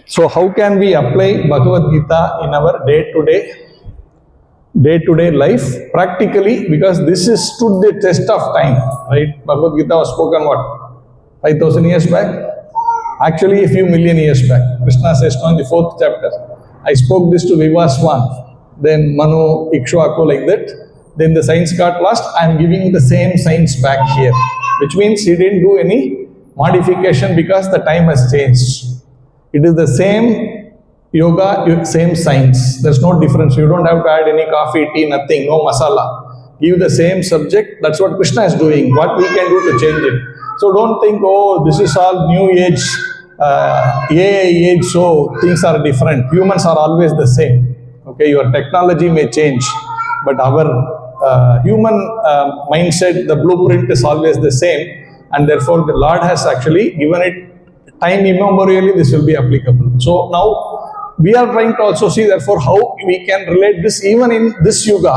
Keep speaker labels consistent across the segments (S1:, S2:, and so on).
S1: So how can we apply Bhagavad Gita in our day-to-day life practically? Because this is stood the test of time, right? Bhagavad Gita was spoken what? 5,000 years back? Actually a few million years back. Krishna says now in the 4th chapter, I spoke this to Vivaswan, then Manu, Ikshvaku, like that. Then the science got lost. I am giving the same science back here, which means he didn't do any modification because the time has changed. It is the same yoga, same science. There's no difference. You don't have to add any coffee, tea, nothing, no masala. Give the same subject. That's what Krishna is doing. What we can do to change it. So don't think, oh, this is all new age, AI age, so things are different. Humans are always the same. Okay, your technology may change, but our human mindset, the blueprint is always the same. And therefore, the Lord has actually given it time immemorially, this will be applicable. So now, we are trying to also see therefore how we can relate this even in this yuga,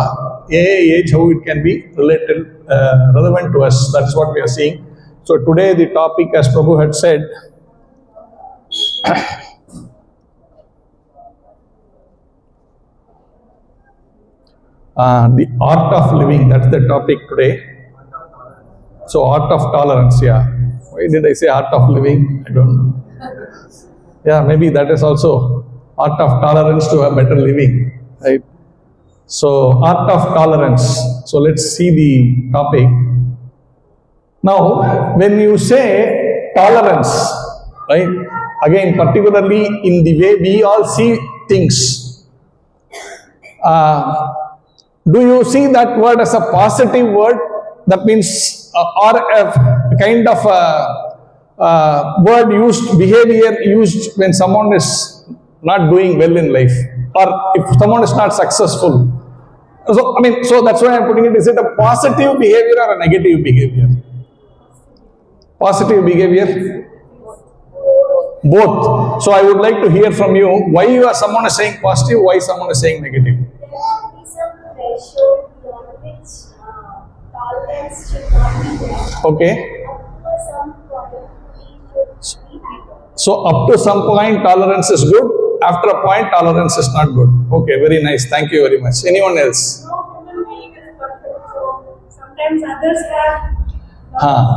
S1: AI age, how it can be related, relevant to us. That is what we are seeing. So today the topic, as Prabhu had said, the art of living, that's the topic today. So art of tolerance, yeah. Why did I say art of living? I don't know. Yeah, maybe that is also art of tolerance to a better living, right? So art of tolerance. So let's see the topic. Now, when you say tolerance, right? Again, particularly in the way we all see things, do you see that word as a positive word? That means, or a kind of a word used, behavior used when someone is not doing well in life, or if someone is not successful. So that's why I'm putting it. Is it a positive behavior or a negative behavior? Positive behavior? Both. So I would like to hear from you why someone is saying positive, why someone is saying negative.
S2: Tolerance should not be there.
S1: Okay. So up to some point tolerance is good, after a point tolerance is not good. Okay, very nice. Thank you very much. Anyone else?
S2: No human being is perfect. So sometimes others have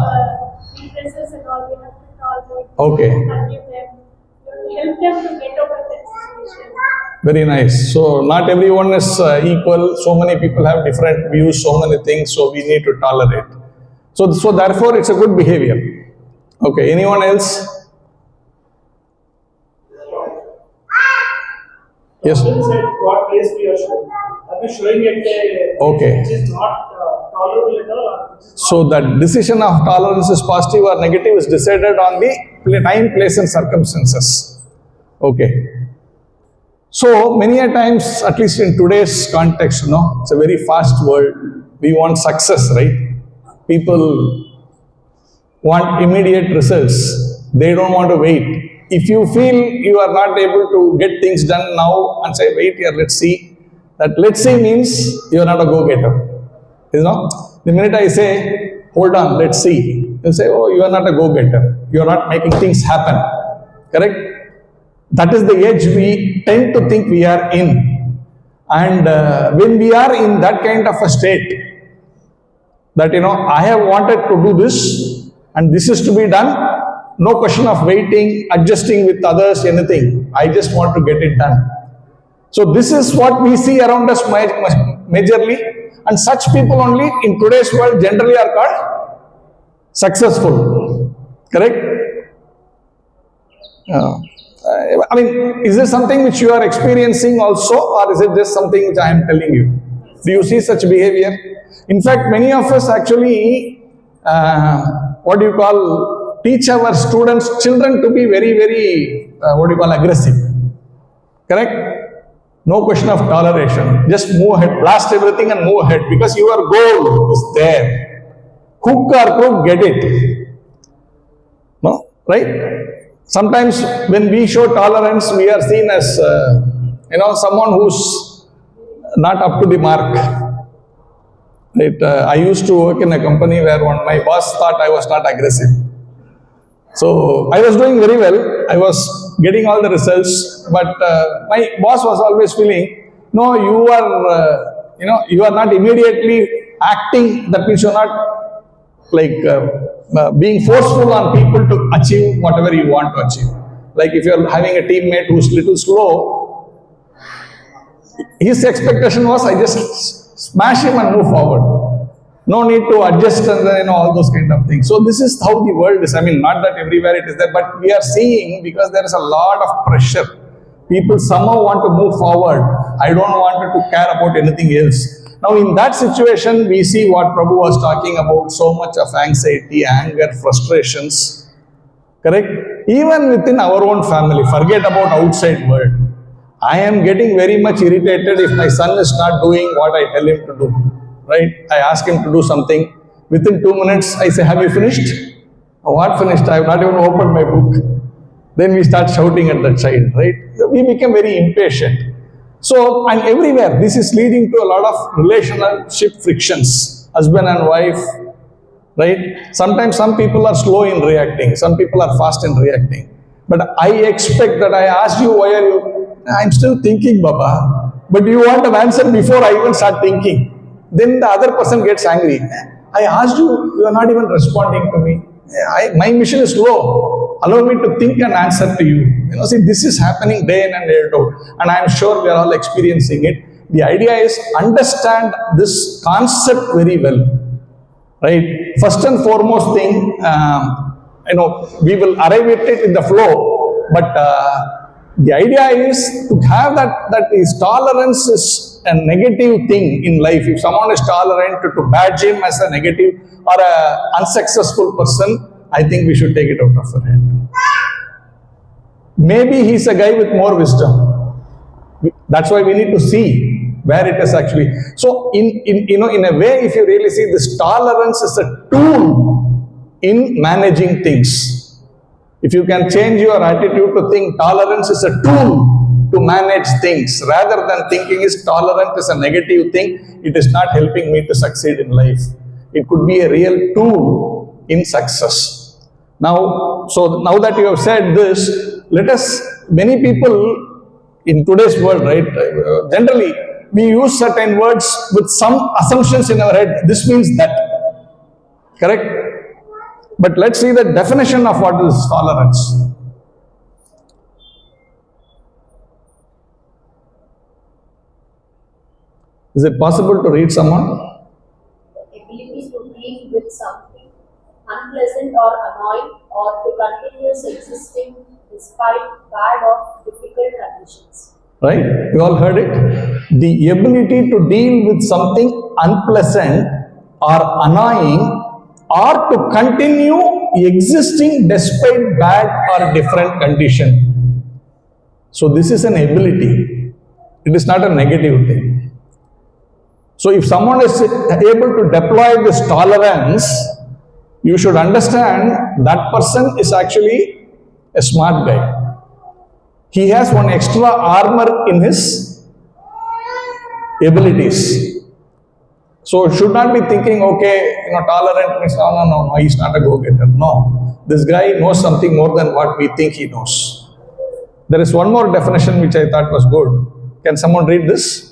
S2: weaknesses and all, we have to tolerate.
S1: Okay.
S2: Forgive them. Help them to get over that situation.
S1: Very nice. So not everyone is equal. So many people have different views, so many things. So we need to tolerate. So therefore, it's a good behavior. Okay. Anyone else? Yes.
S3: What place we are showing? Are we showing it?
S1: Okay.
S3: Which is not tolerable at all?
S1: So that decision of tolerance is positive or negative is decided on the time, place, and circumstances. Okay. So many a times, at least in today's context, it's a very fast world. We want success, right? People want immediate results. They don't want to wait. If you feel you are not able to get things done now and say, wait here, let's see. That let's see means you are not a go-getter. The minute I say, hold on, let's see. You say, oh, you are not a go-getter. You are not making things happen. Correct? That is the age we tend to think we are in. And when we are in that kind of a state, that I have wanted to do this and this is to be done, no question of waiting, adjusting with others, anything. I just want to get it done. So this is what we see around us majorly, and such people only in today's world generally are called successful. Correct? Is this something which you are experiencing also, or is it just something which I am telling you? Do you see such behavior? In fact, many of us actually, teach our students, children to be very, very, aggressive. Correct? No question of toleration. Just move ahead, blast everything and move ahead, because your goal is there. Hook or crook, get it. No? Right? Sometimes when we show tolerance, we are seen as, someone who's not up to the mark. Right? I used to work in a company where my boss thought I was not aggressive. So I was doing very well. I was getting all the results. But my boss was always feeling, no, you are, you are not immediately acting. That means you are not like being forceful on people to achieve whatever you want to achieve. Like if you are having a teammate who's little slow, his expectation was, I just smash him and move forward. No need to adjust and all those kind of things. So this is how the world is. I mean, not that everywhere it is there, but we are seeing, because there is a lot of pressure. People somehow want to move forward. I don't want to care about anything else. Now in that situation, we see what Prabhu was talking about, so much of anxiety, anger, frustrations. Correct? Even within our own family, forget about outside world. I am getting very much irritated if my son is not doing what I tell him to do. Right? I ask him to do something. Within 2 minutes, I say, have you finished? Oh, what finished? I have not even opened my book. Then we start shouting at the child, right? We become very impatient. So, and everywhere, this is leading to a lot of relationship frictions. Husband and wife, right? Sometimes some people are slow in reacting. Some people are fast in reacting. But I expect that I ask you, why are you? I'm still thinking, Baba. But you want an answer before I even start thinking. Then the other person gets angry. I asked you, you are not even responding to me. My mission is low. Allow me to think and answer to you. See, this is happening day in and day out. And I am sure we are all experiencing it. The idea is understand this concept very well. Right? First and foremost thing, we will arrive at it in the flow. But the idea is to have that is tolerance is a negative thing in life. If someone is tolerant, to badge him as a negative or an unsuccessful person, I think we should take it out of our hand. Maybe he's a guy with more wisdom. That's why we need to see where it is actually. So, in a way, if you really see, this tolerance is a tool in managing things. If you can change your attitude to think tolerance is a tool to manage things, rather than thinking is tolerant is a negative thing, it is not helping me to succeed in life. It could be a real tool in success. Now, so now that you have said this, many people in today's world, right, generally, we use certain words with some assumptions in our head. This means that. Correct? But let's see the definition of what is tolerance. Is it possible to read someone?
S4: The ability to deal with something unpleasant or annoying, or to continue existing despite bad or difficult conditions.
S1: Right? You all heard it? The ability to deal with something unpleasant or annoying, or to continue existing despite bad or different condition. So this is an ability. It is not a negative thing. So if someone is able to deploy this tolerance, you should understand that person is actually a smart guy. He has one extra armor in his abilities. So should not be thinking, okay, tolerant means no, he's not a go-getter. No, this guy knows something more than what we think he knows. There is one more definition which I thought was good. Can someone read this?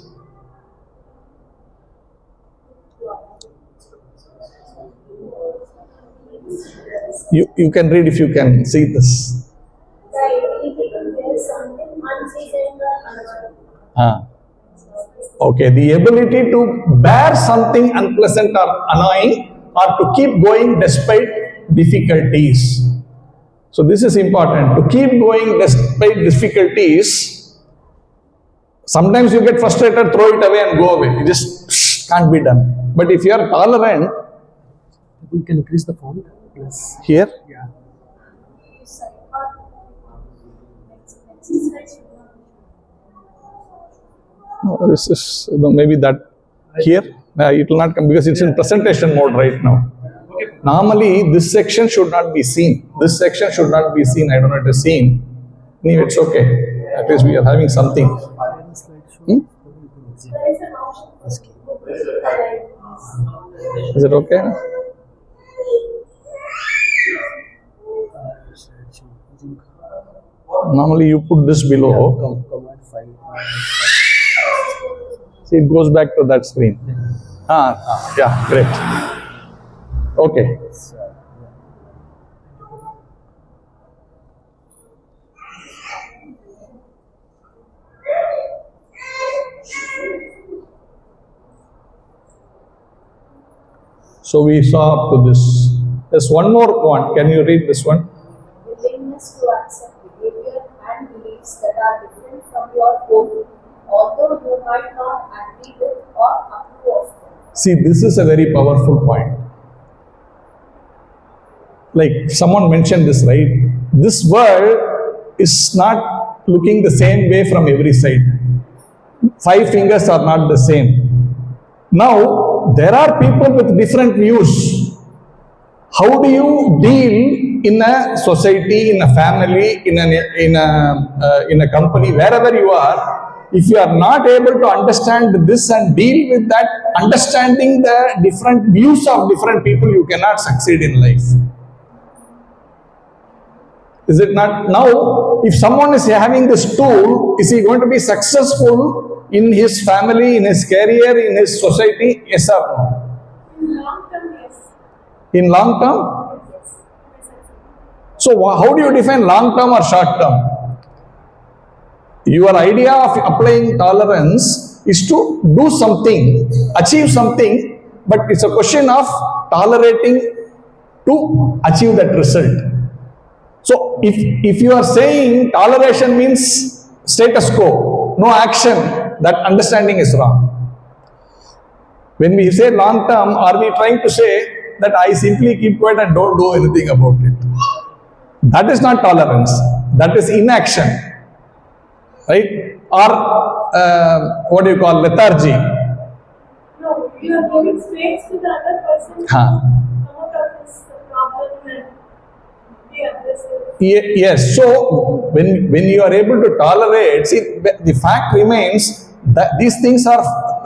S1: You can read if you can see this.
S4: The ability to do something unpleasant or annoying.
S1: Okay, the ability to bear something unpleasant or annoying, or to keep going despite difficulties. So this is important. To keep going despite difficulties. Sometimes you get frustrated, throw it away and go away. It just can't be done. But if you are tolerant,
S5: we can increase the font. Yes.
S1: Here?
S5: Yeah.
S1: No, this is maybe that here. It will not come because it's in presentation mode right now. Normally, this section should not be seen. This section should not be seen. I don't know if it's seen. Anyway, it's okay. At least we are having something. Is it okay? Normally you put this below.
S5: Command file.
S1: See, it goes back to that screen. Yeah, great. Okay. So we saw up to this. There's one more one. Can you read this one?
S4: Willingness to accept behavior and beliefs that are different from your own, although you might not agree with or approve of them.
S1: See, this is a very powerful point. Like someone mentioned this, right? This world is not looking the same way from every side. 5 fingers are not the same. Now, there are people with different views. How do you deal in a society, in a family, in a company, wherever you are? If you are not able to understand this and deal with that, understanding the different views of different people, you cannot succeed in life. Is it not? Now, if someone is having this tool, is he going to be successful in his family, in his career, in his society? Yes or no?
S2: In long term, yes.
S1: In long term?
S2: Yes.
S1: So, how do you define long term or short term? Your idea of applying tolerance is to do something, achieve something, but it's a question of tolerating to achieve that result. So, if you are saying toleration means status quo, no action, that understanding is wrong. When we say long term, are we trying to say that I simply keep quiet and don't do anything about it? That is not tolerance. That is inaction. Right? Or what do you call lethargy?
S2: No, you are giving space to the other person to
S1: Huh.
S2: come out of his problem and be aggressive.
S1: Yes, so when you are able to tolerate, see, the fact remains that these things are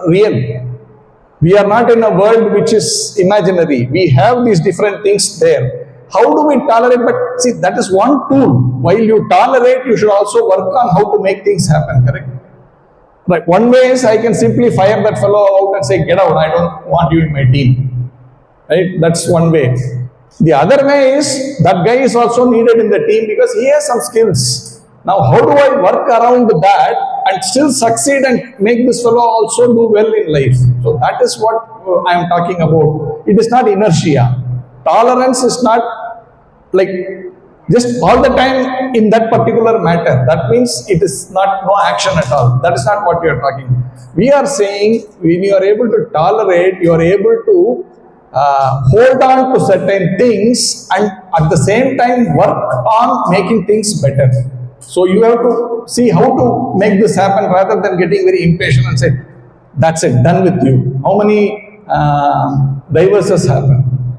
S1: real. We are not in a world which is imaginary. We have these different things there. How do we tolerate? But see, that is one tool. While you tolerate, you should also work on how to make things happen, correct? Right. One way is I can simply fire that fellow out and say, get out, I don't want you in my team. Right? That's one way. The other way is that guy is also needed in the team because he has some skills. Now, how do I work around that and still succeed and make this fellow also do well in life? So that is what I am talking about. It is not inertia. Tolerance is not like just all the time in that particular matter. That means it is not no action at all. That is not what we are talking. We are saying when you are able to tolerate, you are able to hold on to certain things and at the same time work on making things better. So you have to see how to make this happen rather than getting very impatient and say, that's it, done with you. How many divorces happen?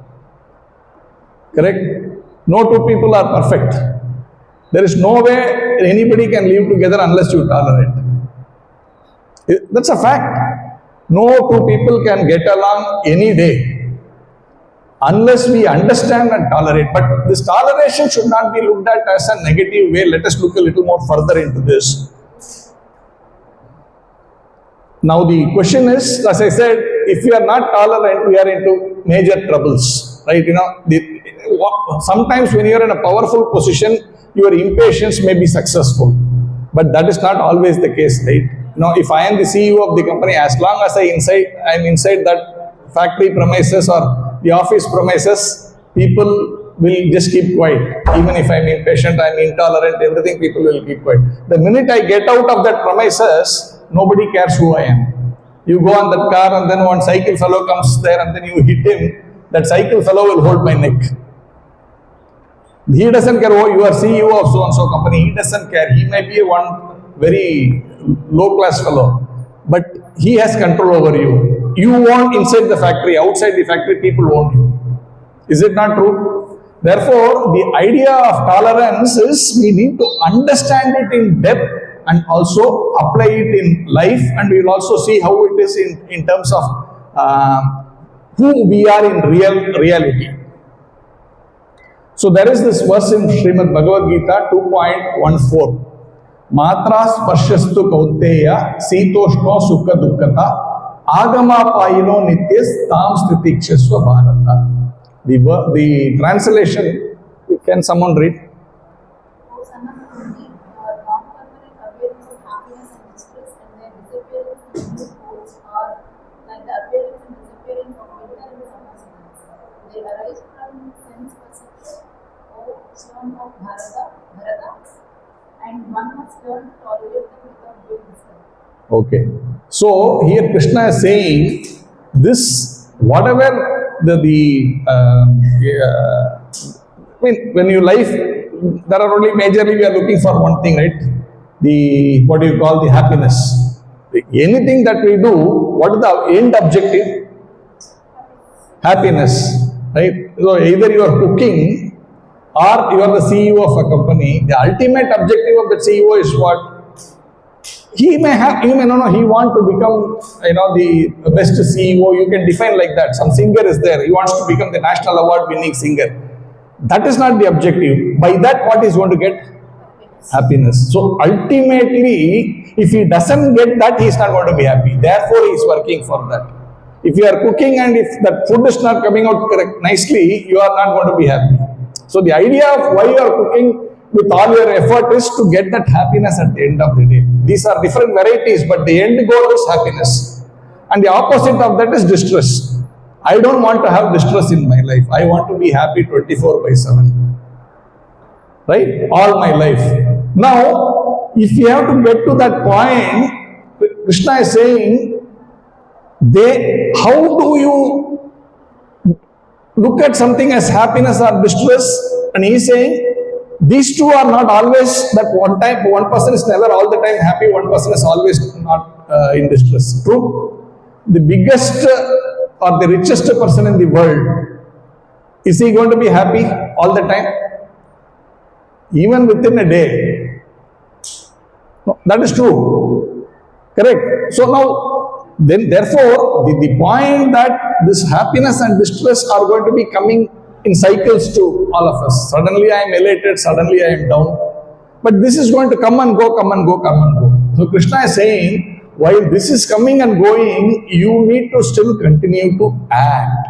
S1: Correct? No two people are perfect. There is no way anybody can live together unless you tolerate. That's a fact. No two people can get along any day unless we understand and tolerate. But this toleration should not be looked at as a negative way. Let us look a little more further into this. Now the question is, as I said, if we are not tolerant, we are into major troubles, right? You know, sometimes when you are in a powerful position, your impatience may be successful, but that is not always the case, right? You know, if I am the CEO of the company, as long as I am inside that factory premises or the office premises, people will just keep quiet. Even if I am impatient, I am intolerant, everything, people will keep quiet. The minute I get out of that premises, nobody cares who I am. You go on that car and then one cycle fellow comes there and then you hit him, that cycle fellow will hold my neck. He doesn't care, oh, you are CEO of so-and-so company. He doesn't care. He may be one very low-class fellow, but he has control over you. You want inside the factory, outside the factory, people want you. Is it not true? Therefore, the idea of tolerance is we need to understand it in depth and also apply it in life, and we will also see how it is in terms of who we are in reality. So there is this verse in Srimad Bhagavad Gita 2.14. Matra sparshastu kaunteya sitoshno sukha dukkata agama payino nityas tam stitikshasva bharata. The translation, can someone read?
S4: O son of Kundi, non-permanent appearance of happiness and distress and their disappearance in new poles are like the appearance and disappearance of winter and summer seasons. They arise from sense perception, O son of Bharata, and one must learn to tolerate them without being disturbed.
S1: Okay. So here Krishna is saying this, whatever when you life, there are only majorly we are looking for one thing, right? The, what do you call, the happiness. Anything that we do, what is the end objective? Happiness, right? So either you are cooking or you are the CEO of a company. The ultimate objective of the CEO is what? He may know, he want to become, the best CEO. You can define like that. Some singer is there. He wants to become the national award winning singer. That is not the objective. By that, what is going to get? Happiness. So ultimately, if he doesn't get that, he is not going to be happy. Therefore, he is working for that. If you are cooking and if that food is not coming out nicely, you are not going to be happy. So the idea of why you are cooking with all your effort is to get that happiness at the end of the day. These are different varieties, but the end goal is happiness. And the opposite of that is distress. I don't want to have distress in my life. I want to be happy 24/7. Right? All my life. Now, if you have to get to that point, Krishna is saying, how do you look at something as happiness or distress? And he is saying, these two are not always that one person is never all the time happy, one person is always not in distress. True? The biggest or the richest person in the world, is he going to be happy all the time? Even within a day? No, that is true. Correct? So now, therefore, the point that this happiness and distress are going to be coming in cycles to all of us. Suddenly I am elated, suddenly I am down. But this is going to come and go, come and go, come and go. So Krishna is saying, while this is coming and going, you need to still continue to act.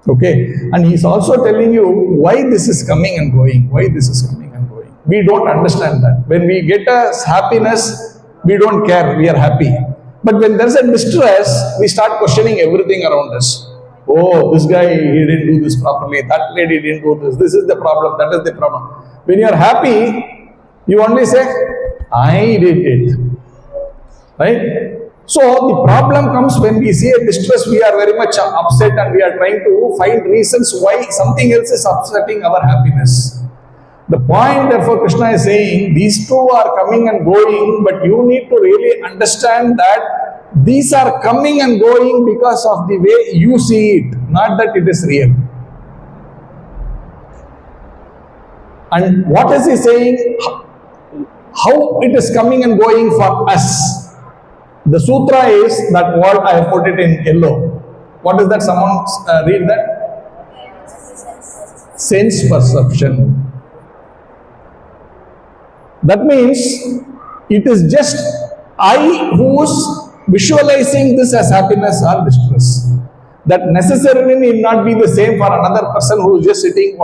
S1: Okay? And he is also telling you why this is coming and going, why this is coming and going. We don't understand that. When we get a happiness, we don't care, we are happy. But when there is a distress, we start questioning everything around us. Oh, this guy, he didn't do this properly, that lady didn't do this is the problem, that is the problem. When you are happy, you only say, I did it. Right? So, the problem comes when we see a distress, we are very much upset and we are trying to find reasons why something else is upsetting our happiness. The point, therefore, Krishna is saying, these two are coming and going, but you need to really understand that these are coming and going because of the way you see it, not that it is real. And what is he saying? How it is coming and going for us? The sutra is that word, I have put it in yellow. What is that? Someone read that? Sense perception. That means it is just I who is visualizing this as happiness or distress. That necessarily need not be the same for another person who is just sitting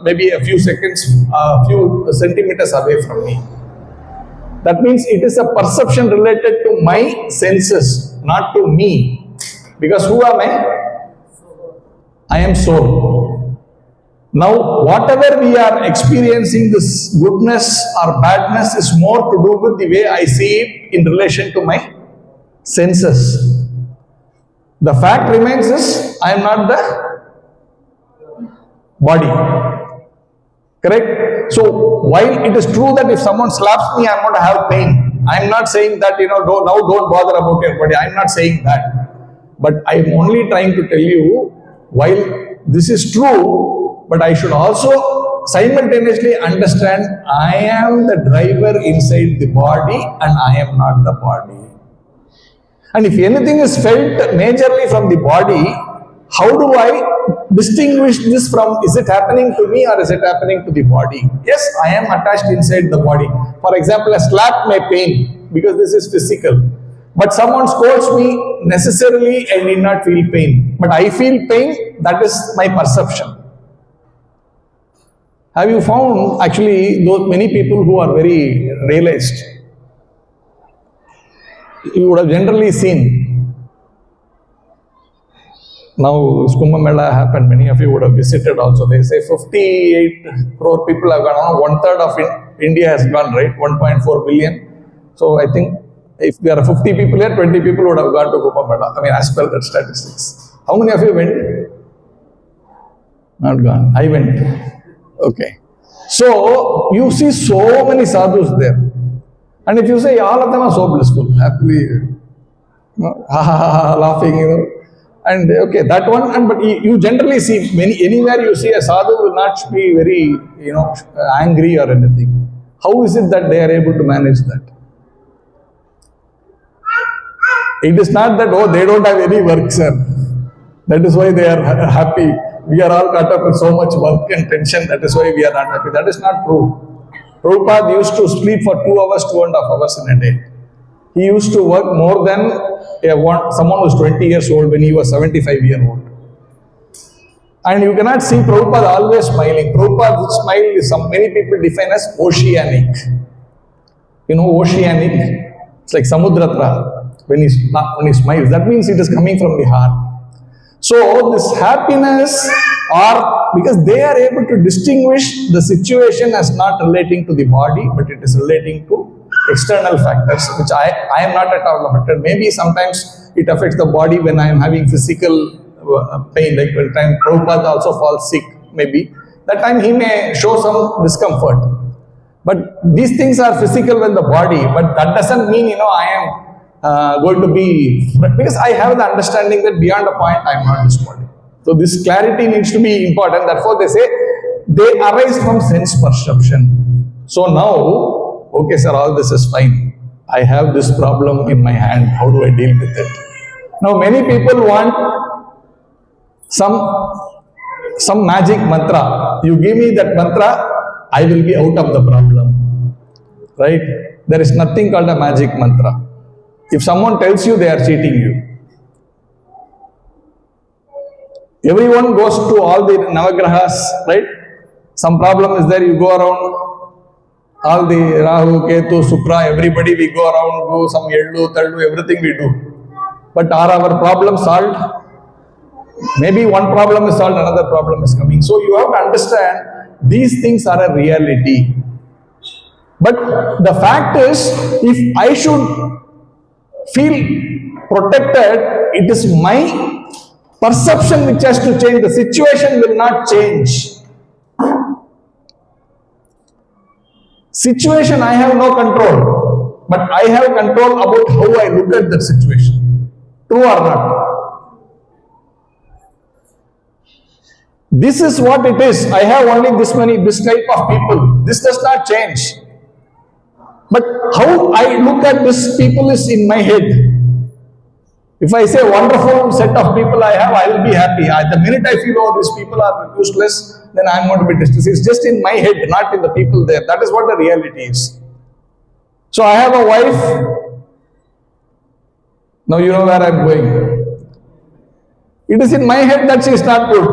S1: maybe a few seconds, a few centimeters away from me. That means it is a perception related to my senses, not to me. Because who am I? I am soul. Now, whatever we are experiencing, this goodness or badness is more to do with the way I see it in relation to my senses. The fact remains is, I am not the body. Correct? So, while it is true that if someone slaps me, I am going to have pain. I am not saying that, don't bother about your body. I am not saying that. But I am only trying to tell you, while this is true, but I should also simultaneously understand I am the driver inside the body and I am not the body. And if anything is felt majorly from the body, how do I distinguish this from, is it happening to me or is it happening to the body? Yes, I am attached inside the body. For example, a slap may pain because this is physical. But someone scolds me, necessarily I need not feel pain. But I feel pain, that is my perception. Have you found actually those many people who are very realized? You would have generally seen. Now Kumbh Mela happened, many of you would have visited also. They say 58 crore people have gone on, one third of India has gone, right? 1.4 billion. So I think if there are 50 people here, 20 people would have gone to Kumbh Mela. I mean, as per that statistics. How many of you went? Not gone. I went. Okay. So, you see so many sadhus there. And if you say all of them are so blissful, happily, laughing, and okay, that one, but you generally see anywhere you see a sadhu will not be very, angry or anything. How is it that they are able to manage that? It is not that, oh, they don't have any work, sir. That is why they are happy. We are all caught up with so much work and tension, that is why we are not happy. That is not true. Prabhupada used to sleep for 2 hours, 2.5 hours in a day. He used to work more than someone who was 20 years old when he was 75 years old. And you cannot see Prabhupada always smiling. Prabhupada's smile is many people define as oceanic. You know, oceanic? It's like Samudratra when he smiles. That means it is coming from the heart. So this happiness, or because they are able to distinguish the situation as not relating to the body, but it is relating to external factors, which I am not at all affected. Maybe sometimes it affects the body when I am having physical pain, like when time Prabhupada also falls sick, maybe. That time he may show some discomfort. But these things are physical when the body, but that doesn't mean, I am going to be, because I have the understanding that beyond a point I am not this body. So this clarity needs to be important. Therefore they say they arise from sense perception. So now, okay sir, all this is fine. I have this problem in my hand. How do I deal with it? Now many people want some magic mantra. You give me that mantra, I will be out of the problem. Right? There is nothing called a magic mantra. If someone tells you, they are cheating you. Everyone goes to all the Navagrahas, right? Some problem is there, you go around, all the Rahu, Ketu, Supra, everybody, we go around, do some Yedlu, Taldu, everything we do. But are our problems solved? Maybe one problem is solved, another problem is coming. So you have to understand, these things are a reality. But the fact is, if I should feel protected, it is my perception which has to change. The situation will not change. Situation I have no control, but I have control about how I look at that situation. True or not? This is what it is. I have only this type of people. This does not change. But how I look at this people is in my head. If I say wonderful set of people I have, I will be happy. The minute I feel, oh, these people are useless, then I am going to be distressed. It's just in my head, not in the people there. That is what the reality is. So I have a wife. Now you know where I am going. It is in my head that she is not good.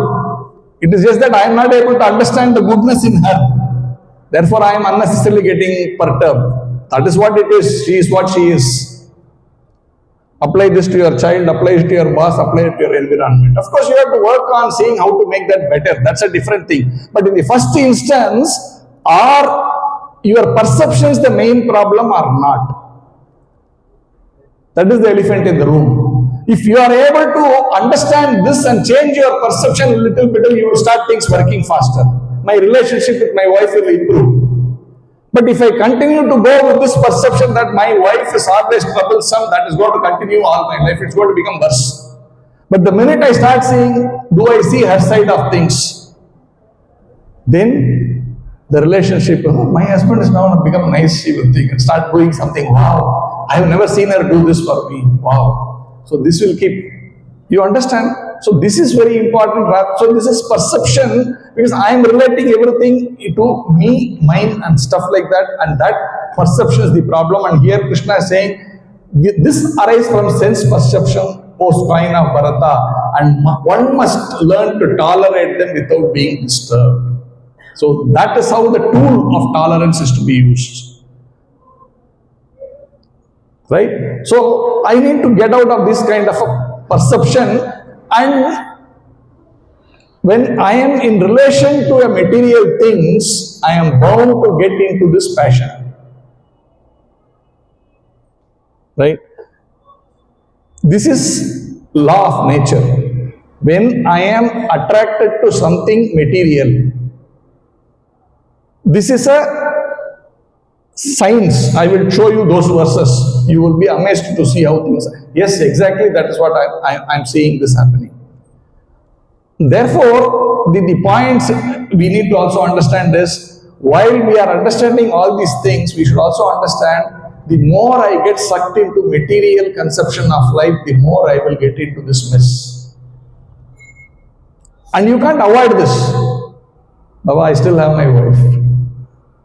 S1: It is just that I am not able to understand the goodness in her. Therefore, I am unnecessarily getting perturbed. That is what it is. She is what she is. Apply this to your child, apply it to your boss, apply it to your environment. Of course, you have to work on seeing how to make that better. That's a different thing. But in the first instance, are your perceptions the main problem or not? That is the elephant in the room. If you are able to understand this and change your perception a little bit, you will start things working faster. My relationship with my wife will improve. But if I continue to go with this perception that my wife is always troublesome, that is going to continue all my life. It's going to become worse. But the minute I start seeing, do I see her side of things? Then the relationship, oh, my husband is now become nice, she will think, and start doing something. Wow, I have never seen her do this for me. Wow. So this will keep, you understand? So this is very important. So this is perception, because I am relating everything to me, mine and stuff like that, and that perception is the problem. And here Krishna is saying, this arises from sense perception post-coin of Bharata, and one must learn to tolerate them without being disturbed. So that is how the tool of tolerance is to be used. Right? So I need to get out of this kind of a perception, and when I am in relation to a material things, I am bound to get into this passion. Right? This is law of nature. When I am attracted to something material, this is a science. I will show you those verses. You will be amazed to see how things are. Yes, exactly, that is what I'm seeing this happening. Therefore, the points we need to also understand is, while we are understanding all these things, we should also understand, the more I get sucked into material conception of life, the more I will get into this mess. And you can't avoid this. Baba, I still have my wife.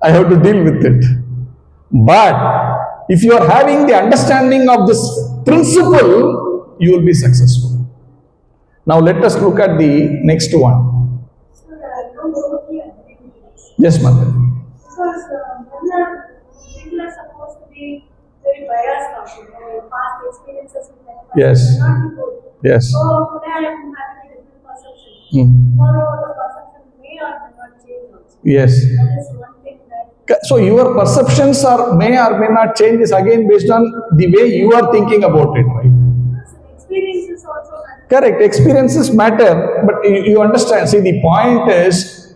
S1: I have to deal with it. But if you are having the understanding of this principle, you will be successful. Now let us look at the next one. Yes, mother.
S2: Because people are supposed to be very biased about past experiences with them.
S1: Yes.
S2: Not be good.
S1: Yes.
S2: So today I am having a different perception. Tomorrow the perception may or may not change also.
S1: Yes.
S2: That is one thing that.
S1: So your perceptions may or may not change is again based on the way you are thinking about it, right?
S2: So experiences also matter.
S1: Correct. Experiences matter, but you understand. See, the point is,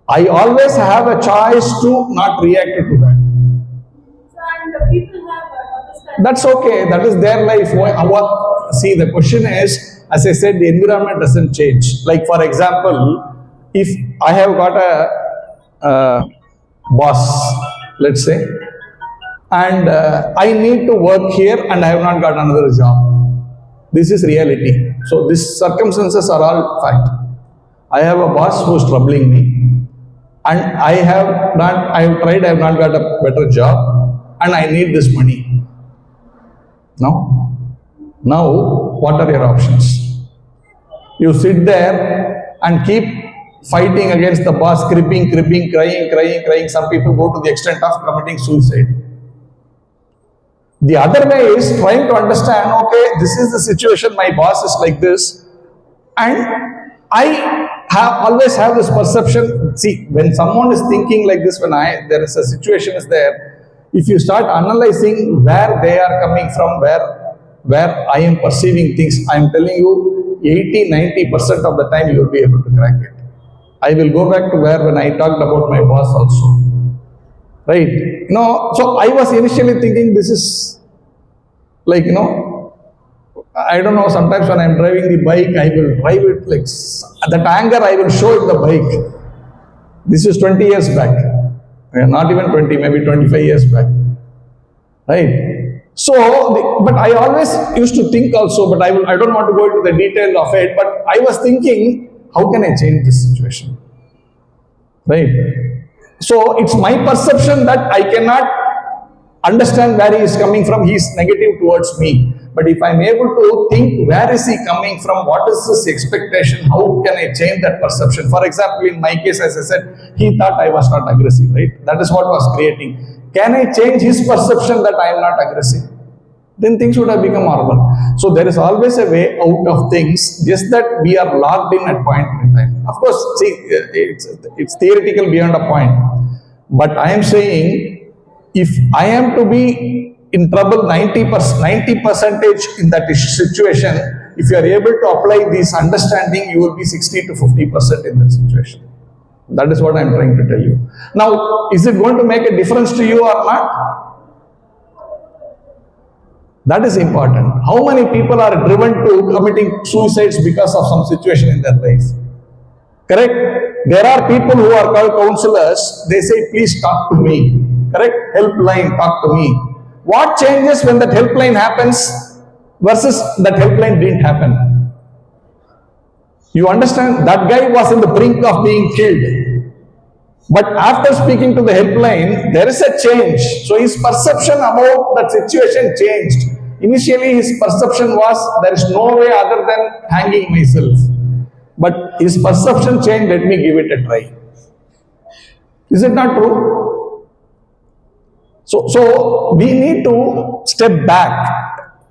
S1: I always have a choice to not react to that.
S2: So and the people have understanding.
S1: That's okay. That is their life. See, the question is, as I said, the environment doesn't change. Like for example, if I have got a boss, let's say, and I need to work here and I have not got another job. This is reality. So these circumstances are all fact. I have a boss who is troubling me, and I have tried, I have not got a better job, and I need this money. Now, what are your options? You sit there and keep fighting against the boss, creeping, crying. Some people go to the extent of committing suicide. The other way is trying to understand, okay, this is the situation, my boss is like this, and I always have this perception. See, when someone is thinking like this, when there is a situation is there, if you start analyzing where they are coming from, where I am perceiving things, I am telling you, 80-90% of the time you will be able to crack it. I will go back to where when I talked about my boss also. Right? So I was initially thinking this is like, I don't know, sometimes when I am driving the bike, I will drive it like, that anger I will show in the bike. This is 20 years back. Not even 20, maybe 25 years back. Right? So, but I always used to think also, but I don't want to go into the detail of it, but I was thinking, how can I change this situation? Right? So, it's my perception that I cannot understand where he is coming from. He is negative towards me. But if I am able to think, where is he coming from? What is his expectation? How can I change that perception? For example, in my case, as I said, he thought I was not aggressive, right? That is what was creating. Can I change his perception that I am not aggressive? Then things would have become normal. So there is always a way out of things, just that we are locked in at point in time. Of course, see, it's theoretical beyond a point. But I am saying, if I am to be in trouble 90% in that situation, if you are able to apply this understanding, you will be 60 to 50% in that situation. That is what I am trying to tell you. Now, is it going to make a difference to you or not? That is important. How many people are driven to committing suicides because of some situation in their life? Correct? There are people who are called counselors. They say, please talk to me. Correct? Helpline, talk to me. What changes when that helpline happens versus that helpline didn't happen? You understand? That guy was in the brink of being killed. But after speaking to the helpline, there is a change. So his perception about that situation changed. Initially, his perception was, there is no way other than hanging myself. But his perception changed, let me give it a try. Is it not true? So we need to step back.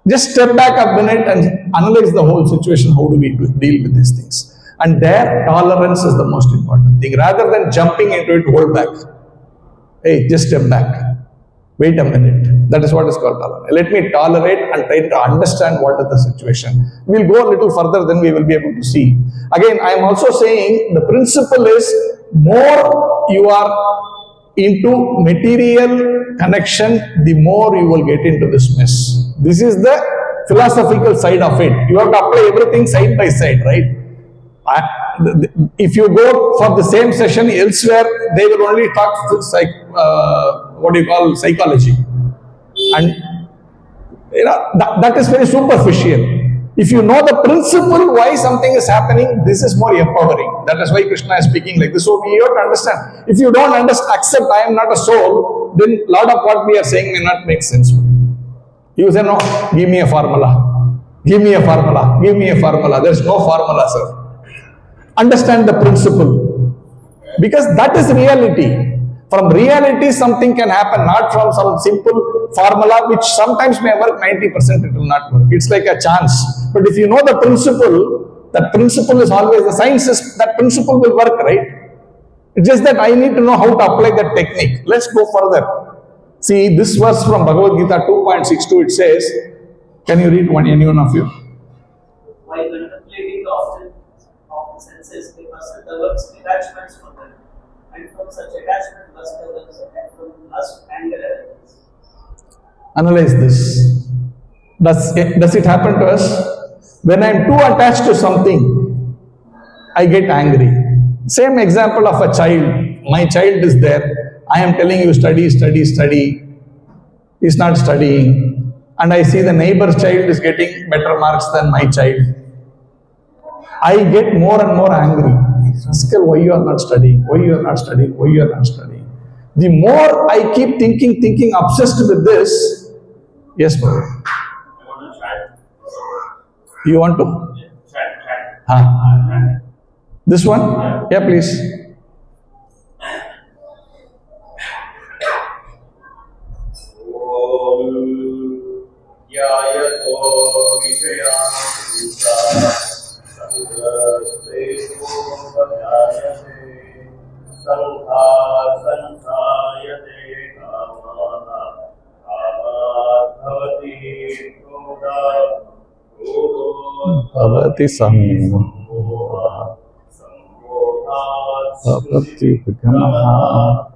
S1: Just step back a minute and analyze the whole situation. How do we deal with these things? And there, tolerance is the most important thing. Rather than jumping into it, hold back. Hey, just step back. Wait a minute. That is what is called tolerance. Let me tolerate and try to understand what is the situation. We'll go a little further, then we will be able to see. Again, I am also saying the principle is more you are into material connection, the more you will get into this mess. This is the philosophical side of it. You have to apply everything side by side, right? If you go for the same session elsewhere, they will only talk psychology, and that is very superficial. If you know the principle why something is happening, this is more empowering. That is why Krishna is speaking like this. So we have to understand. If you don't accept I am not a soul, then a lot of what we are saying may not make sense. You say, no, give me a formula. Give me a formula. Give me a formula. There is no formula, sir. Understand the principle. Because that is reality. From reality, something can happen, not from some simple formula, which sometimes may work, 90% it will not work. It's like a chance. But if you know the principle, that principle is always, the science is, that principle will work, right? It's just that I need to know how to apply that technique. Let's go further. See, this verse from Bhagavad Gita 2.62, it says, can you read any one of you?
S6: While contemplating the object of the senses, the person develops attachments for them, and from such attachment lust develops, and from lust anger arises.
S1: Analyze this. Does it happen to us? When I am too attached to something, I get angry. Same example of a child. My child is there. I am telling you, study, study, study. He is not studying. And I see the neighbor's child is getting better marks than my child. I get more and more angry. Rascal, why you are not studying? Why you are not studying? Why you are not studying? The more I keep thinking, obsessed with this. Yes, brother.
S3: I want to chat.
S1: You want to?
S3: Yeah, chat.
S1: Huh? This one? Yeah, please. Bhavati sammoha bhavati vigamaha.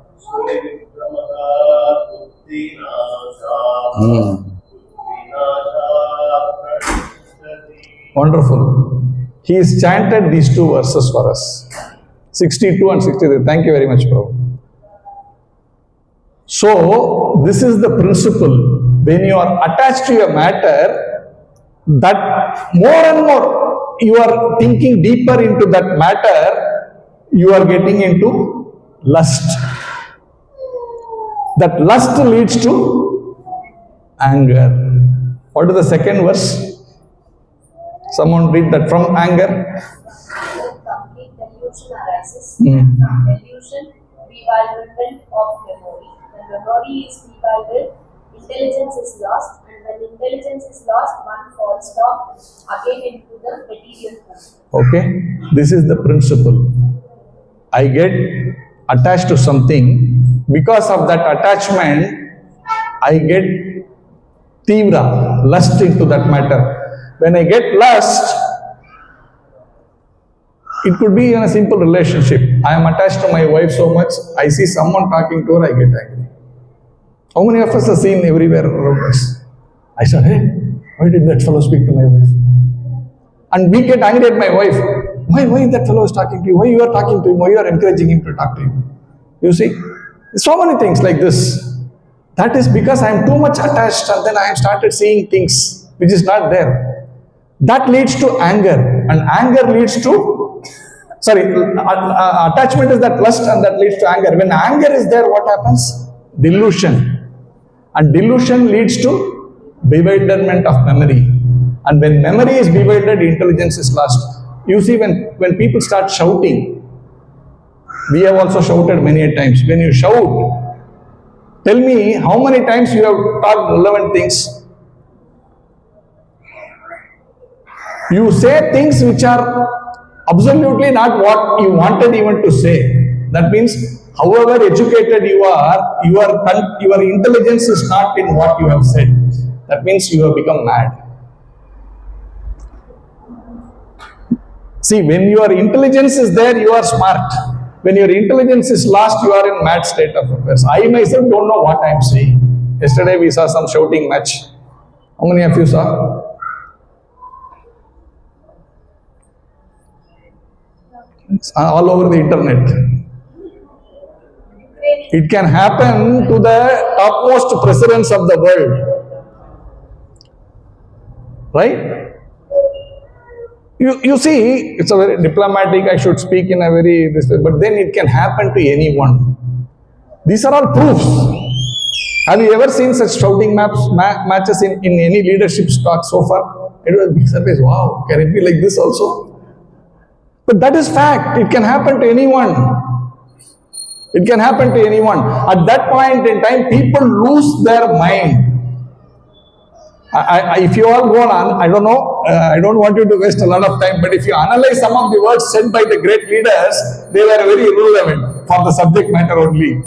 S1: Wonderful. He has chanted these two verses for us. 62 and 63. Thank you very much, Prabhu. So, this is the principle. When you are attached to a matter, that more and more you are thinking deeper into that matter, you are getting into lust. That lust leads to anger. What is the second verse? Someone read that from anger.
S4: Complete delusion arises, and from delusion, bewilderment of memory. When memory is bewildered, intelligence is lost, and when intelligence is lost, one falls down again into the material world.
S1: Okay, this is the principle. I get attached to something. Because of that attachment, I get tivra, lust into that matter. When I get lust, it could be in a simple relationship. I am attached to my wife so much, I see someone talking to her, I get angry. How many of us are seen everywhere around us? I said, hey, why did that fellow speak to my wife? And we get angry at my wife. Why that fellow is talking to you? Why you are talking to him? Why you are encouraging him to talk to you? You see, so many things like this. That is because I am too much attached, and then I have started seeing things which is not there. That leads to anger, and anger leads to Attachment is that lust and that leads to anger. When anger is there, what happens? Delusion. And delusion leads to bewilderment of memory. And when memory is bewildered, intelligence is lost. You see, when people start shouting, we have also shouted many times. When you shout, tell me how many times you have talked relevant things. You say things which are absolutely not what you wanted even to say. That means, however educated you are, your intelligence is not in what you have said. That means you have become mad. See, when your intelligence is there, you are smart. When your intelligence is lost, you are in mad state of affairs. I myself don't know what I am saying. Yesterday we saw some shouting match. How many of you saw? It's all over the internet. It can happen to the topmost presidents of the world. Right? You see, it's a very diplomatic, I should speak in a very, but then it can happen to anyone. These are all proofs. Have you ever seen such shouting matches in any leadership talk so far? It was a big surprise. Wow, can it be like this also? But that is fact. It can happen to anyone. It can happen to anyone. At that point in time, people lose their mind. If you all go on, I don't know, I don't want you to waste a lot of time, but if you analyze some of the words said by the great leaders, they were very irrelevant for the subject matter only.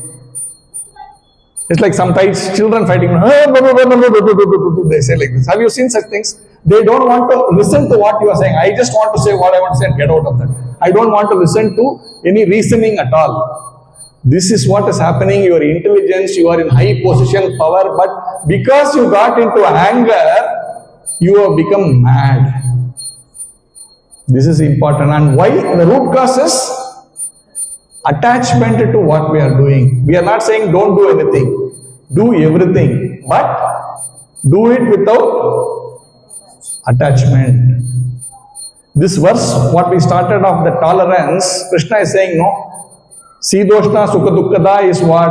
S1: It's like sometimes children fighting, they say like this. Have you seen such things? They don't want to listen to what you are saying. I just want to say what I want to say and get out of that. I don't want to listen to any reasoning at all. This is what is happening. Your intelligence, you are in high position, power, but because you got into anger, you have become mad. This is important. And why? The root cause is attachment to what we are doing. We are not saying don't do anything. Do everything. But do it without attachment. This verse, what we started off, the tolerance, Krishna is saying, no. Sidoshna Sukha Dukkada is what?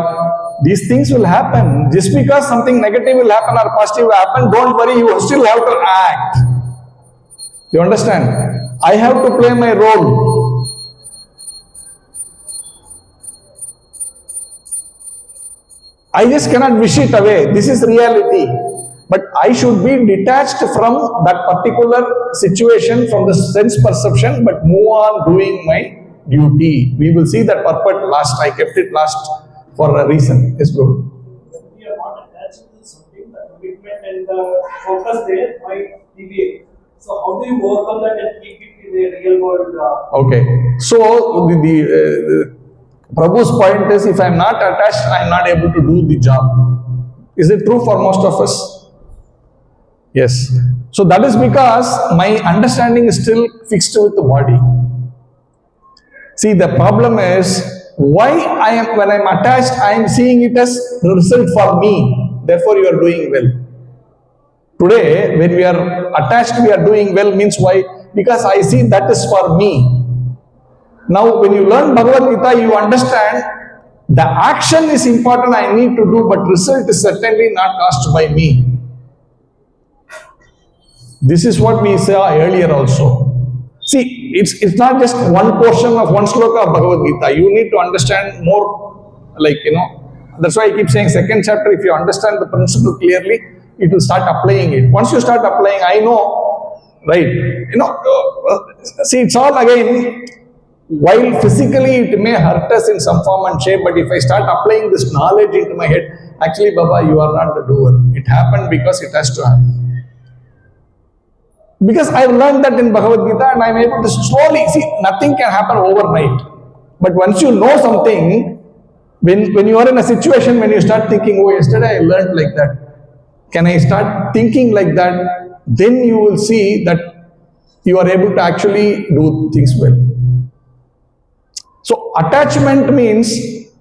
S1: These things will happen. Just because something negative will happen or positive will happen, don't worry, you still have to act. You understand? I have to play my role. I just cannot wish it away. This is reality. But I should be detached from that particular situation, from the sense perception, but move on doing my duty. We will see that purport last. I kept it last for a reason. Yes, bro.
S7: We are not attached to something, the commitment and the focus there might deviate. So how do you work on that and keep it in a real world?
S1: Okay. So the Prabhu's point is, if I am not attached, I am not able to do the job. Is it true for most of us? Yes. So that is because my understanding is still fixed with the body. See, the problem is, why when I am attached, I am seeing it as result for me. Therefore, you are doing well. Today, when we are attached, we are doing well means why? Because I see that is for me. Now, when you learn Bhagavad Gita, you understand the action is important, I need to do, but result is certainly not caused by me. This is what we saw earlier also. See, it's not just one portion of one sloka of Bhagavad Gita. You need to understand more, like, that's why I keep saying second chapter, if you understand the principle clearly, it will start applying it. Once you start applying, I know, right, see, it's all again, while physically it may hurt us in some form and shape, but if I start applying this knowledge into my head, actually, Baba, you are not the doer. It happened because it has to happen. Because I learned that in Bhagavad Gita and I am able to slowly, see, nothing can happen overnight. But once you know something, when you are in a situation, when you start thinking, oh, yesterday I learned like that, can I start thinking like that? Then you will see that you are able to actually do things well. So attachment means,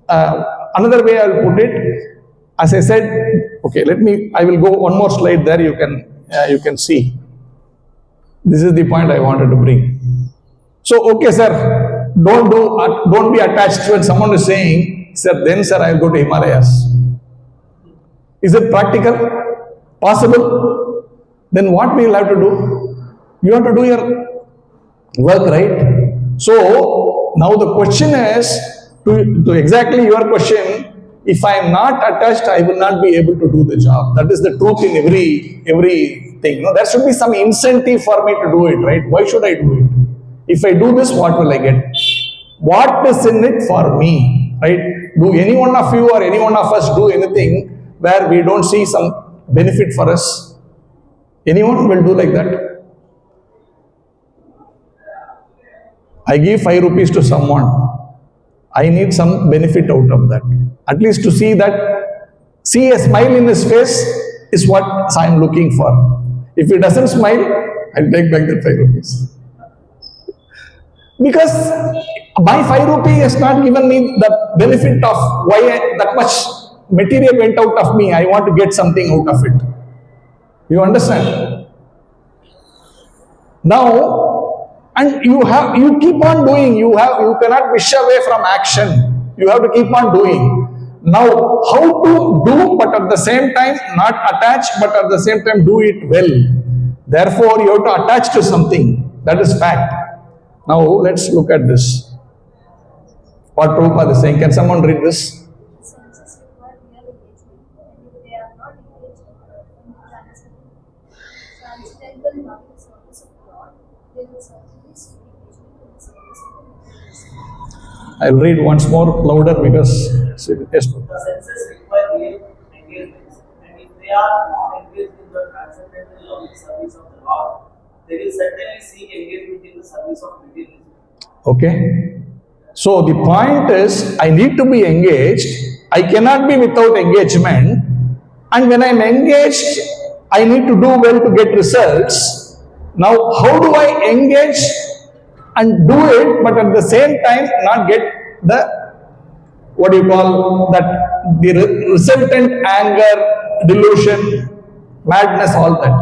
S1: another way I will put it, as I said, okay, I will go one more slide there, you can see. This is the point I wanted to bring. So, okay, sir, don't be attached when someone is saying, sir, then sir, I'll go to Himalayas. Is it practical? Possible? Then what we will have to do? You have to do your work, right? So, now the question is, to exactly your question, if I am not attached, I will not be able to do the job. That is the truth in everything. You know, there should be some incentive for me to do it, right? Why should I do it? If I do this, what will I get? What is in it for me, right? Do any one of you or any one of us do anything where we don't see some benefit for us? Anyone will do like that? I give 5 rupees to someone. I need some benefit out of that. At least to see a smile in his face is what I am looking for. If he doesn't smile, I'll take back that 5 rupees. Because my 5 rupee has not given me the benefit of why that much material went out of me. I want to get something out of it. You understand? Now, and you keep on doing. You cannot wish away from action. You have to keep on doing. Now, how to do, but at the same time not attach, but at the same time do it well. Therefore, you have to attach to something. That is fact. Now, let's look at this. What Prabhupada is saying. Can someone read this?
S2: Senses require real engagement, and if they are not engaged in transcendental loving service of God, they will certainly seek engagement in the service of the universe.
S1: I'll read once more louder because yes.
S6: The senses require real engagement, and if they are not engaged in the transcendental loving service of the Lord, they will certainly seek engagement in the service of materialism.
S1: Okay. So the point is, I need to be engaged. I cannot be without engagement. And when I am engaged, I need to do well to get results. Now, how do I engage and do it, but at the same time not get the, what do you call that, the resultant anger, delusion, madness, all that.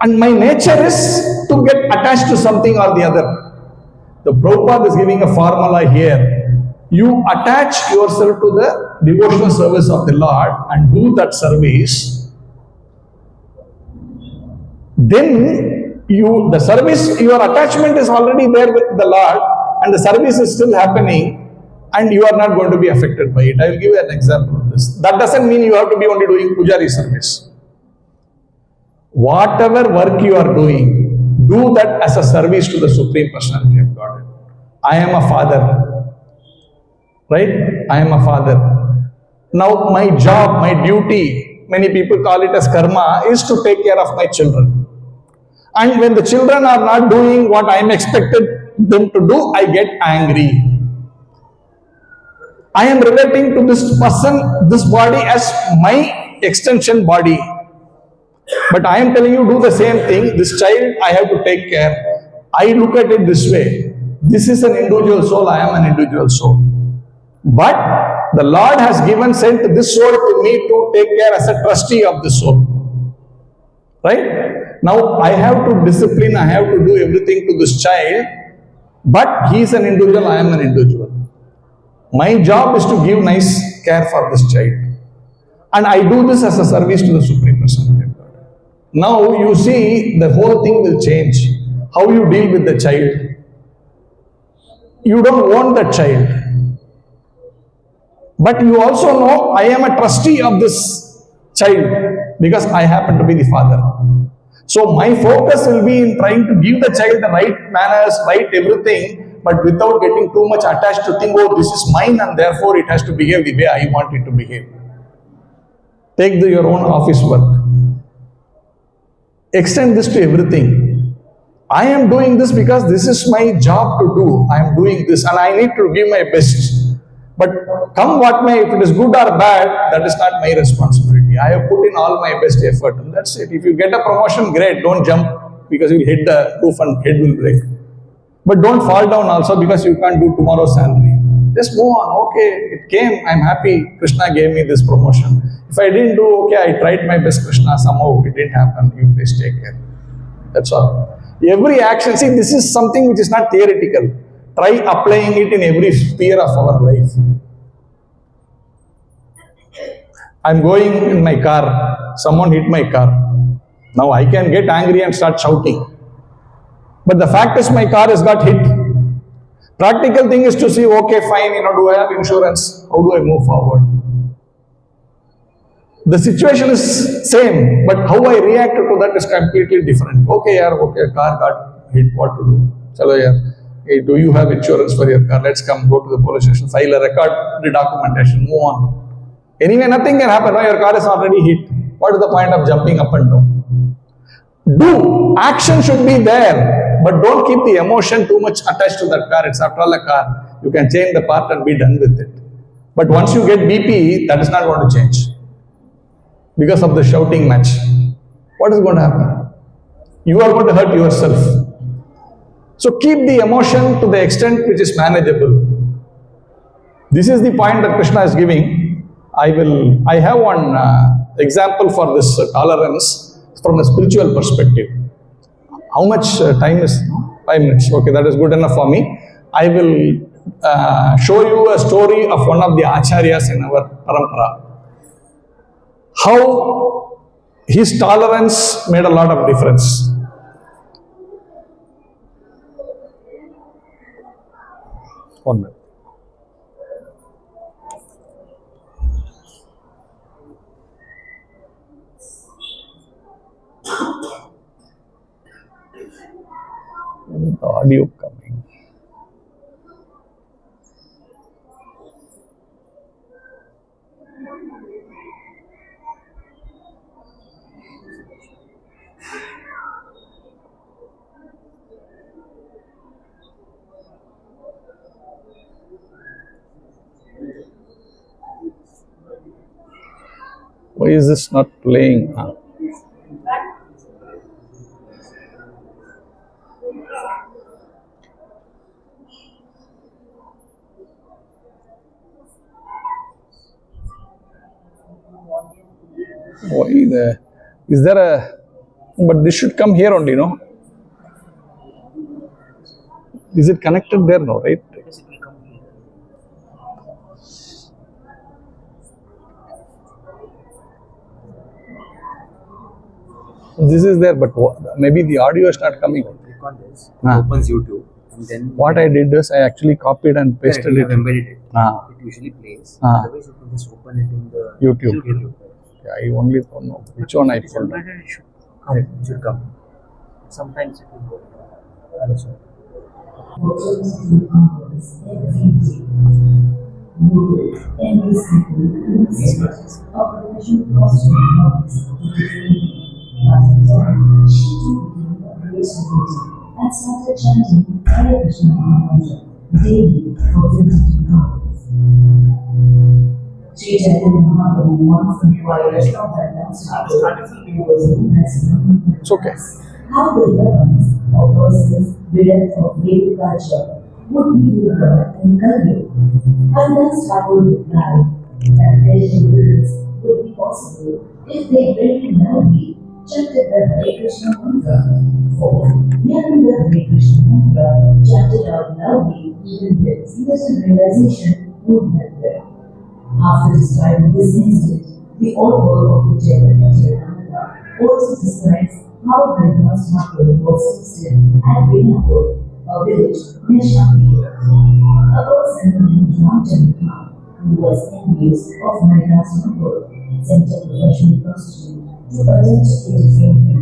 S1: And my nature is to get attached to something or the other. The Prabhupada is giving a formula here. You attach yourself to the devotional service of the Lord and do that service. Then the service, your attachment is already there with the Lord and the service is still happening and you are not going to be affected by it. I will give you an example of this. That doesn't mean you have to be only doing pujari service. Whatever work you are doing, do that as a service to the Supreme Personality of Godhead. I am a father. Right? I am a father. Now my job, my duty, many people call it as karma, is to take care of my children. And when the children are not doing what I am expected them to do, I get angry. I am relating to this person, this body as my extension body. But I am telling you, do the same thing. This child, I have to take care. I look at it this way. This is an individual soul. I am an individual soul. But the Lord has sent this soul to me to take care as a trustee of the soul. Right? Now, I have to discipline. I have to do everything to this child. But he is an individual. I am an individual. My job is to give nice care for this child. And I do this as a service to the Supreme Personality. Now you see the whole thing will change. How you deal with the child. You don't want that child. But you also know I am a trustee of this child because I happen to be the father. So my focus will be in trying to give the child the right manners, right everything, but without getting too much attached to think, oh, this is mine and therefore it has to behave the way I want it to behave. Take your own office work. Extend this to everything. I am doing this because this is my job to do. I am doing this and I need to give my best. But come what may, if it is good or bad, that is not my responsibility. I have put in all my best effort and that's it. If you get a promotion, great. Don't jump because you will hit the roof and head will break. But don't fall down also because you can't do tomorrow's salary. Just move on. Okay, it came. I'm happy. Krishna gave me this promotion. If I didn't do okay, I tried my best, Krishna. Somehow it didn't happen. You please take care. That's all. Every action, see, this is something which is not theoretical. Try applying it in every sphere of our life. I'm going in my car, someone hit my car. Now I can get angry and start shouting. But the fact is my car has got hit. Practical thing is to see, okay, fine, do I have insurance? How do I move forward? The situation is same, but how I react to that is completely different. Okay, car got hit, what to do? Chalo yaar, hey, do you have insurance for your car? Let's come, go to the police station, file a record, the documentation, move on. Anyway, nothing can happen. No, your car is already hit. What is the point of jumping up and down? Do. Action should be there, but don't keep the emotion too much attached to that car. It's after all a car. You can change the part and be done with it. But once you get BP, that is not going to change. Because of the shouting match. What is going to happen? You are going to hurt yourself. So keep the emotion to the extent which is manageable. This is the point that Krishna is giving. I have one example for this tolerance from a spiritual perspective. How much time is? 5 minutes. Okay, that is good enough for me. I will show you a story of one of the acharyas in our parampara. How his tolerance made a lot of difference. One minute. The audio coming. Why is this not playing? Why the? Is there a? But this should come here only, no? Is it connected there now, right? This is there, but maybe the audio is not coming.
S8: Click on this, it opens YouTube, and then
S1: What I did is I actually copied and pasted
S8: you
S1: it.
S8: have embedded it.
S1: Ah.
S8: It usually plays.
S1: Ah.
S8: Otherwise, you can just open it in the
S1: YouTube.
S8: YouTube.
S1: I only don't know which one I
S8: It is
S1: pulled.
S8: embedded, it should come. It should come. Sometimes it will go. Also.
S9: And started chanting Hare Krishna mantra daily for 52 hours. Sri Chaitanya Mahaprabhu once inquired from the Master who was known as
S1: It's okay.
S9: how the relevance of persons bereft of Vedic culture would be developed in Kali. And thus Thakur replied that Vedic rules would be possible if they very loudly chanted the Hare Krishna mantra. For hearing the Hare Krishna mantra chanted out loudly, even with innocent realization, would help them. After describing this incident, the author of the Chaitanya Charitamrita also describes how Vidura Madhav was assisted at Vinapur, a village near Shakti. A person named Ramchandra, who was envious of Haridas Madhav, sent a professional prostitute to attempt to defame him.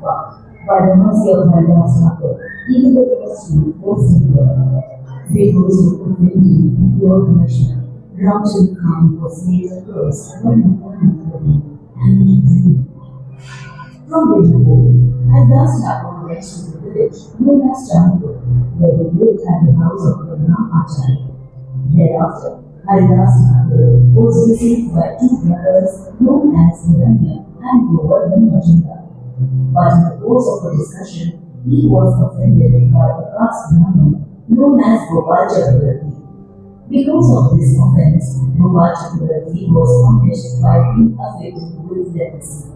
S9: But by the mercy of Haridas Madhav, even the prostitute was delivered. Because of offending pure Krishna, Ramchandra was made a curse when he and he drew. From Vinapur, Haridas Thakur went to the village known as Chandpur, where he lived at the house of the Acharya. Thereafter, Haridas Thakur was received by two brothers known as Hiranya and Govardhan Majumdar. But in the course of the discussion, he was offended by the caste Brahman known as Gopal Chakravarti. Because of this offense, Gopal Chakravarti was punished by being afflicted with leprosy.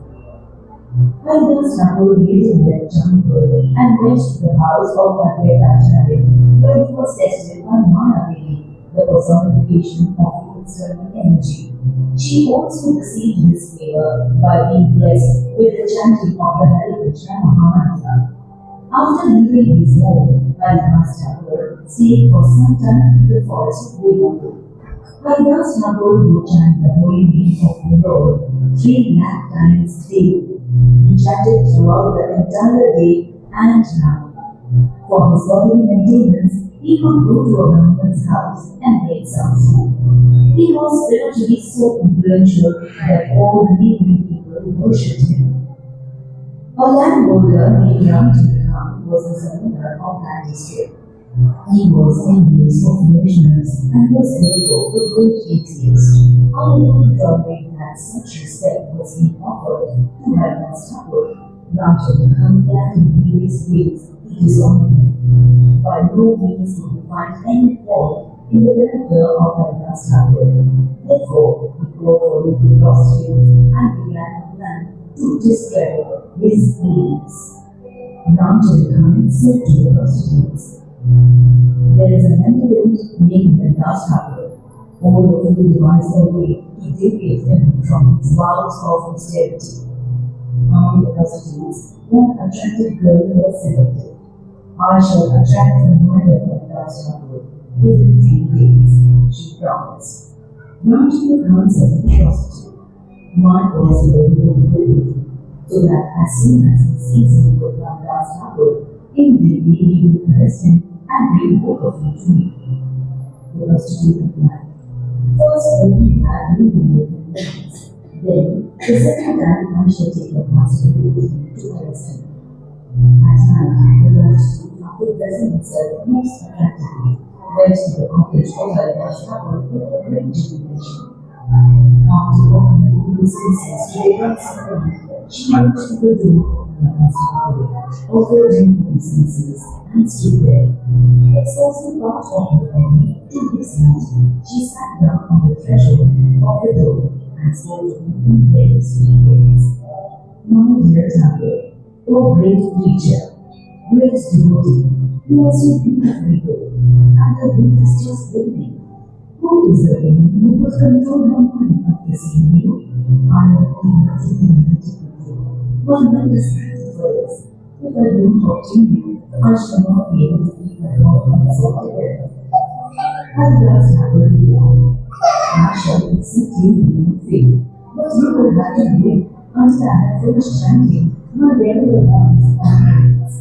S9: Haridas Thakur later left Jaipur and went to the house of Advaitacharya, where he was tested by Mahadevi, the personification of the external energy. She also received his favor by being blessed with the chanting of the Hare Krishna Mahamantra. After leaving his home, Haridas Thakur stayed for some time in the forest of Vedapur. Haridas Thakur would chant the holy name of the Lord 3 lakh times daily. He chanted throughout the entire day and night. For his bodily maintenance, he would go to a Brahman's house and make some food. He was spiritually so influential that all the neighboring people worshipped him. A landholder named Ramchandra Khan was the Zamindar of that district. He was envious of commissioners and was therefore a great atheist, unable to tolerate that such respect was being offered to Haridas Thakur. Ramchandra Khan planned in various ways to disown him. By no means could he find any fault in the character of Haridas Thakur. Therefore, he called for local prostitutes and began a plan to discredit his beliefs. Ramchandra Khan said to the prostitutes, "There is a mendicant named Haridas Thakur. All of you devise a way to deviate him from his vows of austerity." Among the prostitutes, one attractive girl was selected. "I shall attract the mind of Haridas Thakur within 3 days," she promised. Ramchandra Khan said to the prostitute, "My possible will be with you, so that as soon as he sees him with Haridas Thakur, immediately he will arrest him and bring both of you to me." The prostitute replied, "First let me have you been with him once. Then, the second time I shall take a responsibility to arrest him." At night, the prostitute, after dressing himself most attractively, went to the cottage of Haridas Thakur with a great jubilation. After offering all his incense to the gods of God, she went to the door of Haridas Thakur, offered him incenses, and stood there. Exposing part of her body to his feet, she sat down on the threshold of the door and spoke to him in very sweet words. "My dear Thakur, O great preacher, great devotee, you are so beautifully built, and the youth is just beginning. Who is the woman who could control her mind after seeing you? I am eager to unite with you. What wondrous for this? If I don't obtain you, I shall not be able to keep my body myself together." Haridas Thakur replied, "I shall accept you without fail, but you will have to wait until I have finished chanting my regular rounds and prayers.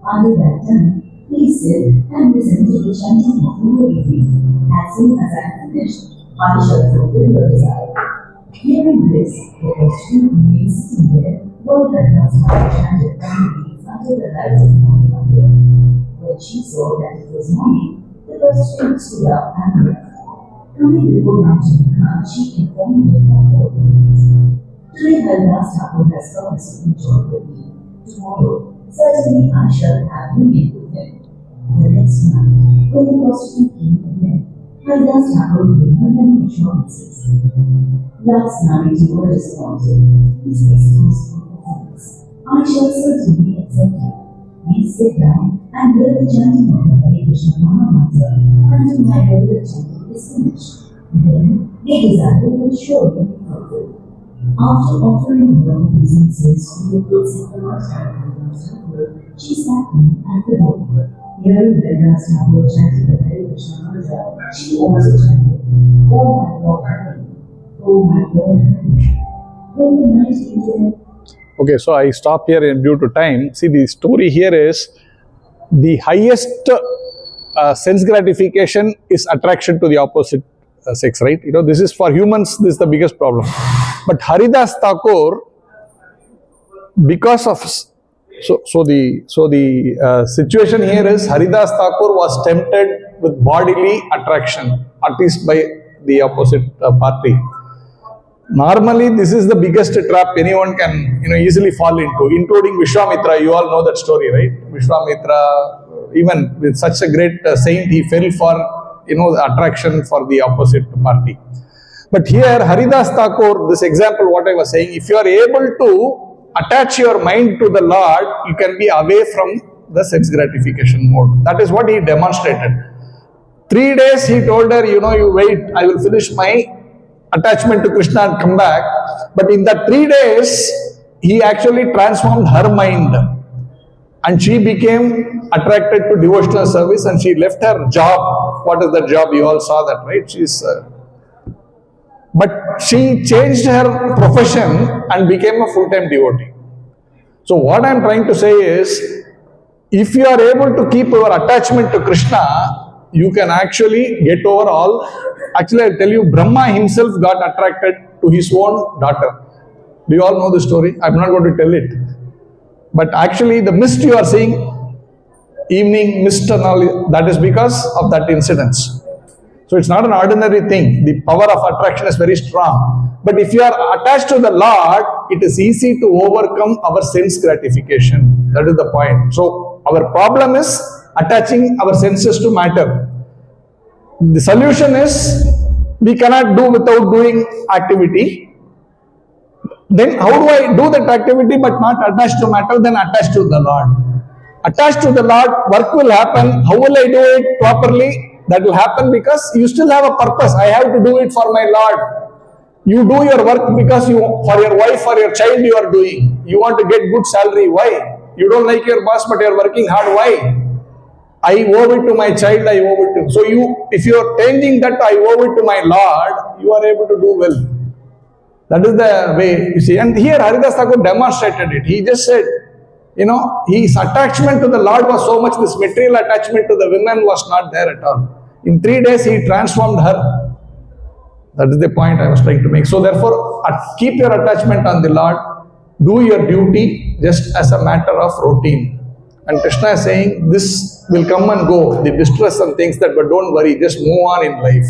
S9: Until that time, please sit and listen to the chanting of the holy name. As soon as I have finished, I shall fulfill your desire." Hearing this, the prostitute remained sitting there while Haridas Thakur chanted calmly until the light of morning appeared. When she saw that it was morning, the prostitute stood up and left. Coming before Ramchandra Khan, she informed him of all things. "Today Haridas Thakur has promised to enjoy with me. Tomorrow, certainly I shall have union with him." The next night, when the prostitute came again, Haridas Thakur gave her many assurances. "Last night you were disappointed. Please excuse me for things. I shall certainly accept you. Please sit down and hear the chanting of the Hare Krishna Mahamantra until my regular chanting is finished. Then your desire will surely be fulfilled." After offering her obeisances to the gates of the master of Haridas Thakur, she sat down at the door. Hearing Haridas Thakur chanted the Hare Krishna mantra, she also chanted, "Oh my Lord Hari, oh my Lord Hari." When the night came,
S1: Okay, so I stop here and due to time. See, the story here is the highest sense gratification is attraction to the opposite sex, right? You know, this is for humans, this is the biggest problem. But Haridas Thakur, because of the situation here is Haridas Thakur was tempted with bodily attraction, at least by the opposite party. Normally, this is the biggest trap anyone can easily fall into, including Vishwamitra. You all know that story, right? Vishwamitra, even with such a great saint, he fell for the attraction for the opposite party. But here, Haridas Thakur, this example, what I was saying, if you are able to attach your mind to the Lord, you can be away from the sense gratification mode. That is what he demonstrated. 3 days he told her, you wait, I will finish my attachment to Krishna and come back. But in that 3 days, he actually transformed her mind. And she became attracted to devotional service and she left her job. What is the job? You all saw that, right? But she changed her profession and became a full-time devotee. So what I am trying to say is, if you are able to keep your attachment to Krishna, you can actually get over all. Actually, I'll tell you, Brahma himself got attracted to his own daughter. Do you all know the story? I'm not going to tell it. But actually, the mist you are seeing, evening mist and all, that is because of that incidence. So it's not an ordinary thing. The power of attraction is very strong. But if you are attached to the Lord, it is easy to overcome our sense gratification. That is the point. So our problem is attaching our senses to matter. The solution is, we cannot do without doing activity. Then how do I do that activity but not attached to matter? Then attached to the Lord. Attached to the Lord, work will happen. How will I do it properly? That will happen because you still have a purpose. I have to do it for my Lord. You do your work because for your wife, for your child you are doing. You want to get good salary. Why? You don't like your boss but you are working hard. Why? I owe it to my child, I owe it to. So if you are changing that, I owe it to my Lord, you are able to do well. That is the way, you see. And here Haridas Thakur demonstrated it. He just said, his attachment to the Lord was so much, this material attachment to the women was not there at all. In 3 days, he transformed her. That is the point I was trying to make. So therefore, keep your attachment on the Lord. Do your duty just as a matter of routine. And Krishna is saying, this will come and go, the distress and things that, but don't worry, just move on in life.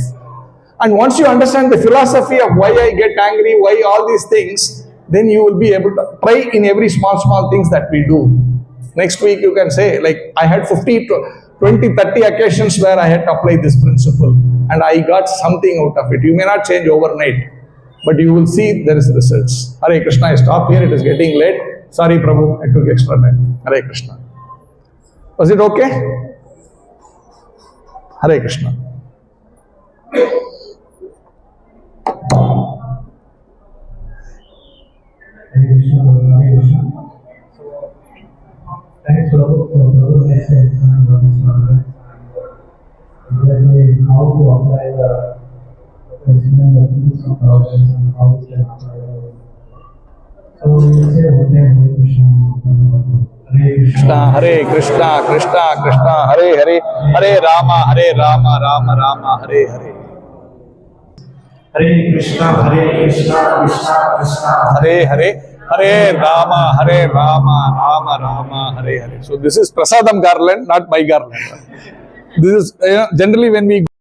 S1: And once you understand the philosophy of why I get angry, why all these things, then you will be able to try in every small things that we do. Next week you can say, like, I had 20, 30 occasions where I had to apply this principle and I got something out of it. You may not change overnight, but you will see there is results. Hare Krishna, I stop here, it is getting late. Sorry Prabhu, I took extra time. Hare Krishna. Was it okay? Hare Krishna.
S10: Thanks Prabhu for Prabhu's essence and Prabhu's exactly how to apply the principle of peace of progress and how we can apply it. So we say one day Hare Krishna,
S1: Hare Krishna, Krishna Krishna, Hare Hare, Hare Rama, Rama Rama, Hare Hare.
S10: Hare Krishna, Krishna Krishna,
S1: Hare Hare, Hare Rama, Rama Rama, Hare Hare. So this is Prasadam garland, not my garland. This is, generally when we